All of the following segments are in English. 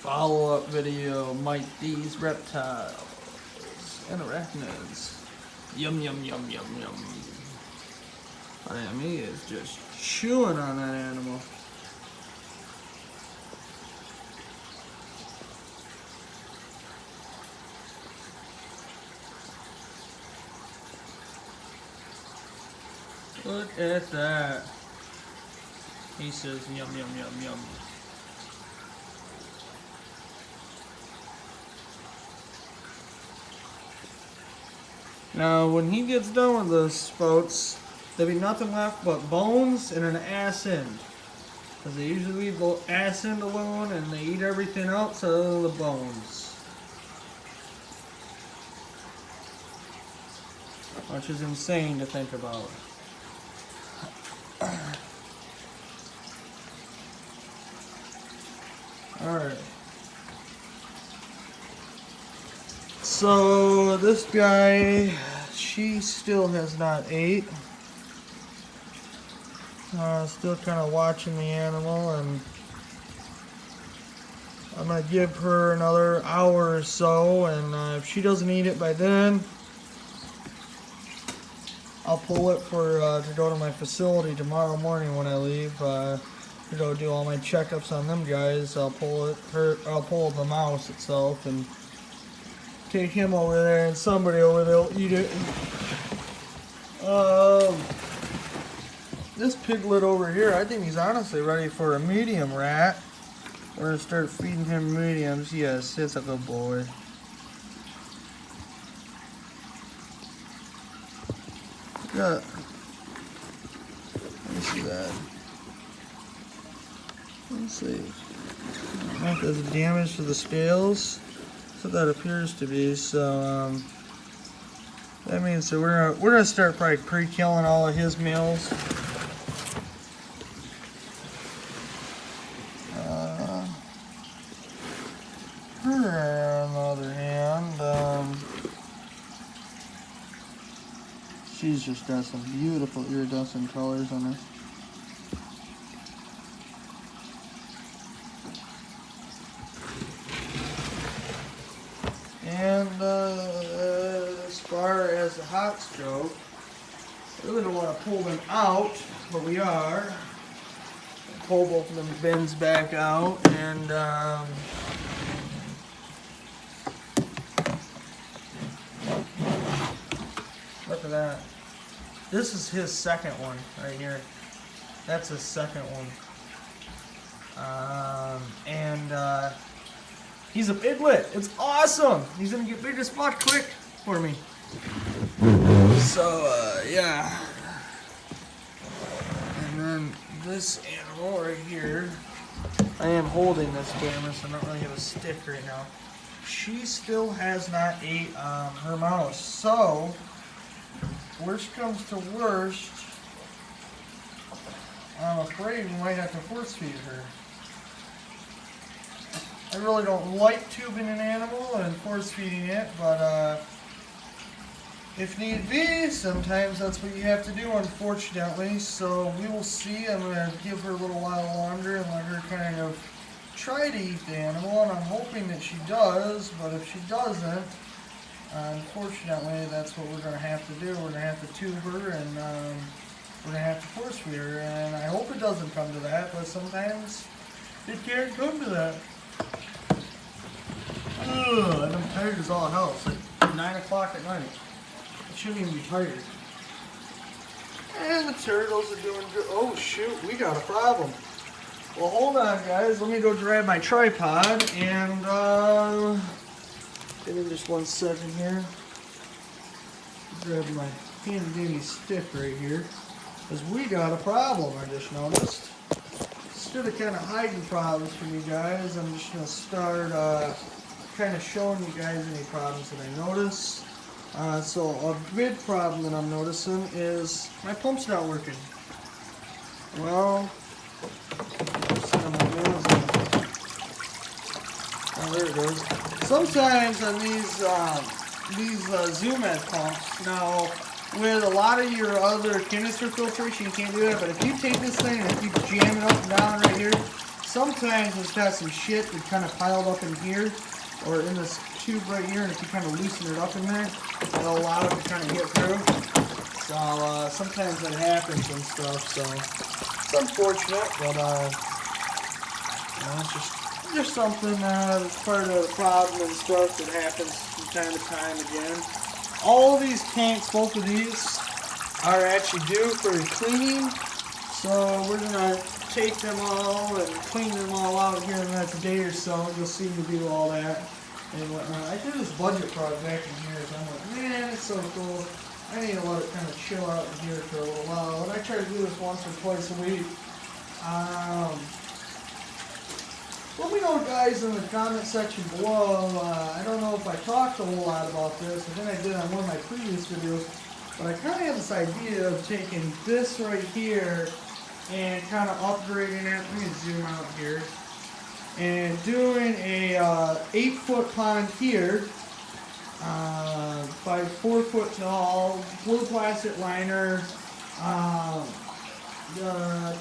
Follow-up video might these reptiles and arachnids. Yum yum yum yum yum. I mean, he is just chewing on that animal. Look at that. He says yum yum yum yum. Now, when he gets done with this, folks, there'll be nothing left but bones and an ass end. Because they usually leave the ass end alone and they eat everything else other than the bones. Which is insane to think about. Alright. So this guy, she still has not ate. Still kind of watching the animal, and I'm gonna give her another hour or so, and if she doesn't eat it by then, I'll pull it for to go to my facility tomorrow morning when I leave. To go do all my checkups on them guys. I'll pull the mouse itself and take him over there, and somebody over there will eat it. This piglet over here, I think he's honestly ready for a medium rat. We're gonna start feeding him mediums. Yes, it's a good boy. Got, let me see that. Let's see. That does damage to the scales. That's what that appears to be. So that means that we're gonna start probably pre-killing all of his meals. Her, on the other hand, she's just got some beautiful iridescent colors on her. And as far as the hots go, I really don't want to pull them out, but we are. Pull both of them bins back out, and look at that. This is his second one right here. That's his second one. He's a piglet. It's awesome. He's gonna get big as fuck quick for me. So yeah. And then this animal right here, I am holding this camera, so I'm not really gonna stick right now. She still has not ate her mouse. So worst comes to worst, I'm afraid we might have to force feed her. I really don't like tubing an animal and force feeding it, but if need be, sometimes that's what you have to do, unfortunately. So we will see. I'm going to give her a little while longer and let her kind of try to eat the animal, and I'm hoping that she does, but if she doesn't, unfortunately, that's what we're going to have to do. We're going to have to tube her, and we're going to have to force feed her, and I hope it doesn't come to that, but sometimes it can't come to that. Ugh, I'm tired as all hell. It's like 9 o'clock at night. I shouldn't even be tired. And the turtles are doing good. Oh shoot, we got a problem. Well, hold on guys. Let me go grab my tripod and give me just 1 second here. Grab my handy dandy stick right here. Because we got a problem, I just noticed. Instead of kind of hiding problems from you guys, I'm just going to start kind of showing you guys any problems that I notice. So a big problem that I'm noticing is my pump's not working. Well, oh, there it goes. Sometimes on these Zoomed pumps, now with a lot of your other canister filtration, you can't do that. But if you take this thing and if you jam it up and down right here, sometimes it's got some shit that kind of piled up in here, or in this tube right here, and if you kind of loosen it up in there, it'll allow it to kind of get through. So sometimes that happens and stuff, so it's unfortunate, but you know, it's just something that's part of the problem and stuff that happens from time to time again. All of these tanks, both of these, are actually due for cleaning, so we're gonna take them all and clean them all out here in the next day or so. You'll see me do all that and whatnot. I did this budget project back in here, so I'm like, man, it's so cool. I need to let it kind of chill out in here for a little while, and I try to do this once or twice a week. Let me know, guys, in the comment section below. I don't know if I talked a whole lot about this, I think I did on one of my previous videos, but I kind of have this idea of taking this right here and kind of upgrading it. Let me zoom out here. And doing a 8-foot pond here, by 4 foot tall, blue plastic liner,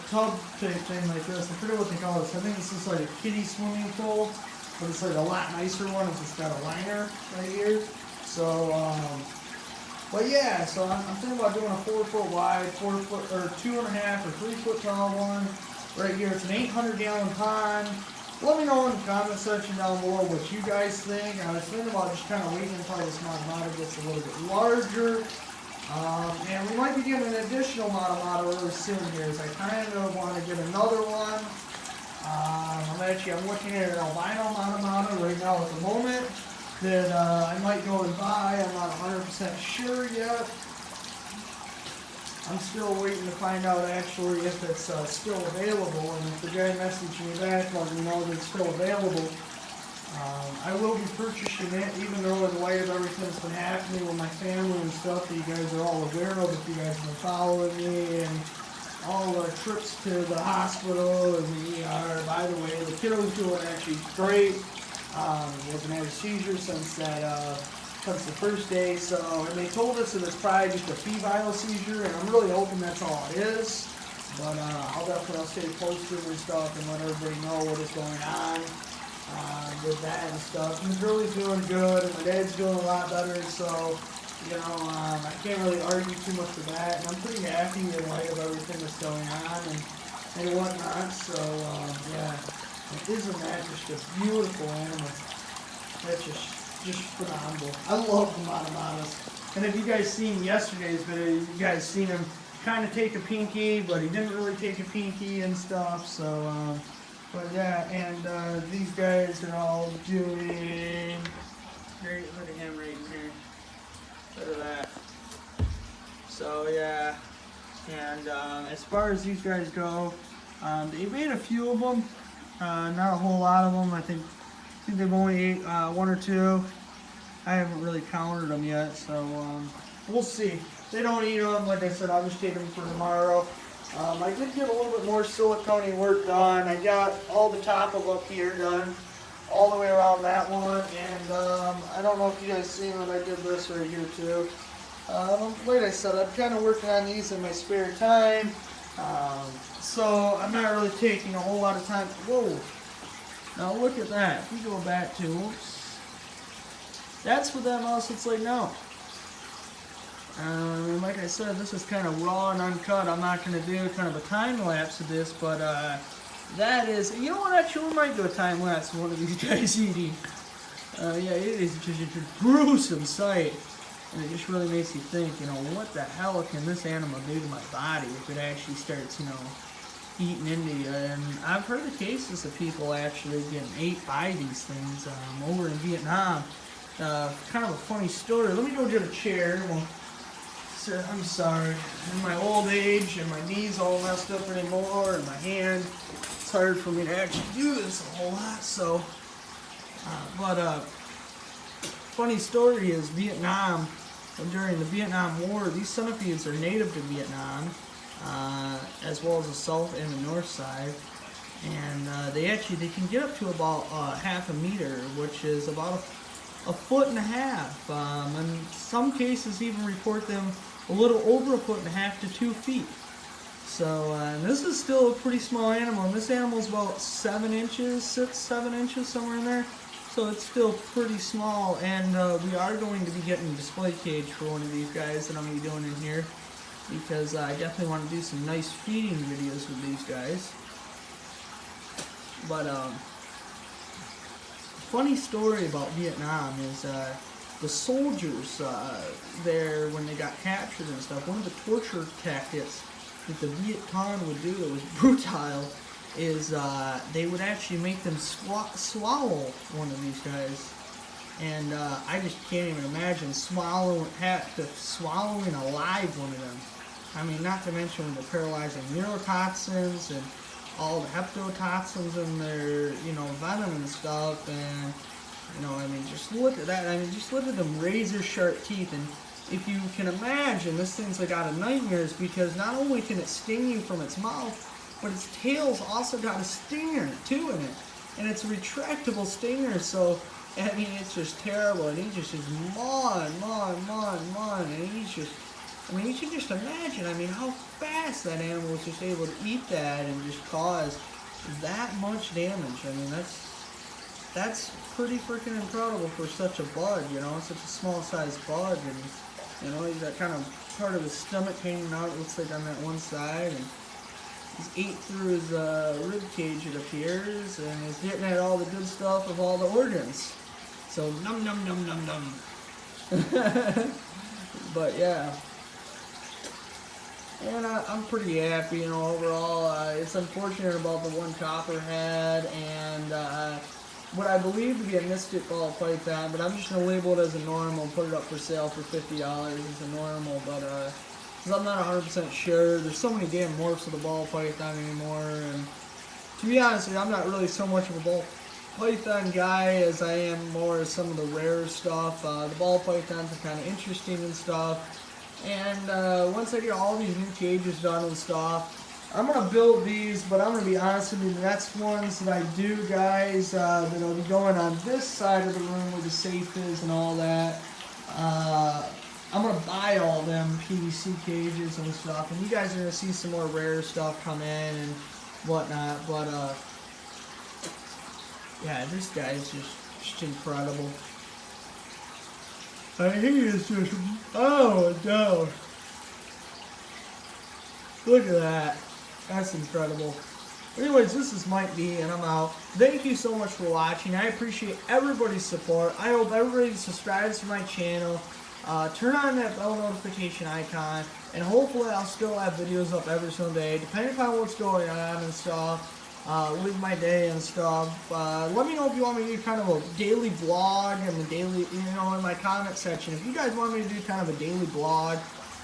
tub type thing like this. I forget what they call this. I think this is like a kiddie swimming pool, but it's like a lot nicer one. It's just got a liner right here. So, but yeah, so I'm thinking about doing a 4 foot wide, 4 foot, or 2.5 or 3 foot tall one right here. It's an 800 gallon pond. Let me know in the comment section down below what you guys think. I was thinking about just kind of waiting until this Mata gets a little bit larger. And we might be getting an additional Mata really soon here, as I kind of want to get another one. I'm looking at an albino Mata right now at the moment that I might go and buy. I'm not 100% sure yet. I'm still waiting to find out actually if it's still available, and if the guy messaged me back letting me know that it's still available. I will be purchasing it, even though in light of everything that's been happening with my family and stuff that you guys are all aware of, if you guys have been following me, and all the trips to the hospital and the ER. By the way, the kiddo's doing actually great. He hasn't had a seizure since the first day, so, and they told us that it's probably just a febrile seizure, and I'm really hoping that's all it is. But I'll stay posted and stuff and let everybody know what is going on with that and stuff. And the girlie's doing good, and my dad's doing a lot better, so, you know, I can't really argue too much with that, and I'm pretty happy in light of everything that's going on and whatnot, so, yeah. And isn't that just a beautiful animal? That's just phenomenal. I love the Mata. And if you guys seen yesterday's video, you guys seen him kind of take a pinky, but he didn't really take a pinky and stuff, so, but yeah, and these guys are all doing great. Look at him right in here. Look at that. So yeah, and as far as these guys go, they made a few of them, not a whole lot of them. I think they've only ate 1 or 2. I haven't really counted them yet, so we'll see. If they don't eat them, like I said, I'll just take them for tomorrow. I did get a little bit more silicone work done. I got all the top of up here done, all the way around that one, and I don't know if you guys seen it, I did this right here too. Like I said, I'm kind of working on these in my spare time, so I'm not really taking a whole lot of time. Whoa! Now look at that. If we go back to, whoops, that's what that mouse looks like now. Like I said, this is kind of raw and uncut. I'm not going to do kind of a time lapse of this, but that is, you know what, actually we might do a time lapse of one of these guys eating. Yeah, it is just a gruesome sight, and it just really makes you think, you know, what the hell can this animal do to my body if it actually starts, you know, eating into you. And I've heard of cases of people actually getting ate by these things over in Vietnam. Kind of a funny story. Let me go get a chair. Well, I'm sorry. In my old age and my knees all messed up anymore and my hand, it's hard for me to actually do this a whole lot. So, funny story is Vietnam, during the Vietnam War, these centipedes are native to Vietnam, as well as the south and the north side. And they can get up to about 1/2 meter, which is about a 1.5 foot. In some cases even report them a little over 1.5 foot to 2 feet. So, and this is still a pretty small animal, and this animal is about 7 inches, 6, 7 inches, somewhere in there. So it's still pretty small, and we are going to be getting a display cage for one of these guys that I'm going to be doing in here, because I definitely want to do some nice feeding videos with these guys. But, funny story about Vietnam is the soldiers there, when they got captured and stuff, one of the torture tactics that the Viet Cong would do that was brutal is they would actually make them swallow one of these guys. And I just can't even imagine swallowing alive one of them. I mean, not to mention the paralyzing neurotoxins and all the hepatotoxins in their, you know, venom and stuff. And, you know, I mean, just look at that. I mean, just look at them razor sharp teeth. And if you can imagine, this thing's like out of nightmares, because not only can it sting you from its mouth, but its tail's also got a stinger too in it, and it's a retractable stinger. So I mean, it's just terrible, and he's just mawing, and he's just, I mean, you can just imagine, I mean, how fast that animal was just able to eat that and just cause that much damage. I mean, that's pretty freaking incredible for such a bug, you know, such a small sized bug. And you know, he's got kind of part of his stomach hanging out, it looks like, on that one side, and he's ate through his rib cage, it appears, and he's getting at all the good stuff of all the organs. So, num num num num num. But yeah. And I'm pretty happy, you know, overall. It's unfortunate about the one copperhead and what I believe to be a mystic ball python, but I'm just going to label it as a normal and put it up for sale for $50 as a normal, but because I'm not 100% sure. There's so many damn morphs of the ball python anymore, and to be honest, I'm not really so much of a ball python guy as I am more of some of the rare stuff. The ball pythons are kind of interesting and stuff, and once I get all these new cages done and stuff, I'm going to build these, but I'm going to be honest with you, the next ones that I do, guys, that'll be going on this side of the room where the safe is and all that, I'm going to buy all them PVC cages and stuff, and you guys are going to see some more rare stuff come in and whatnot, but, yeah, this guy is just incredible. He is just, oh no, look at that, that's incredible. Anyways, this is Mike D, and I'm out. Thank you so much for watching. I appreciate everybody's support. I hope everybody subscribes to my channel. Turn on that bell notification icon, and hopefully I'll still have videos up every single day, depending upon what's going on and stuff, with my day and stuff. Let me know if you want me to do kind of a daily vlog and the daily, you know, in my comment section. If you guys want me to do kind of a daily vlog,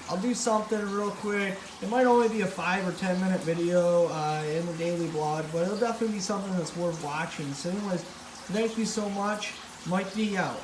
I'll do something real quick. It might only be a 5 or 10 minute video in the daily vlog, but it'll definitely be something that's worth watching. So anyways, thank you so much. Mike D out.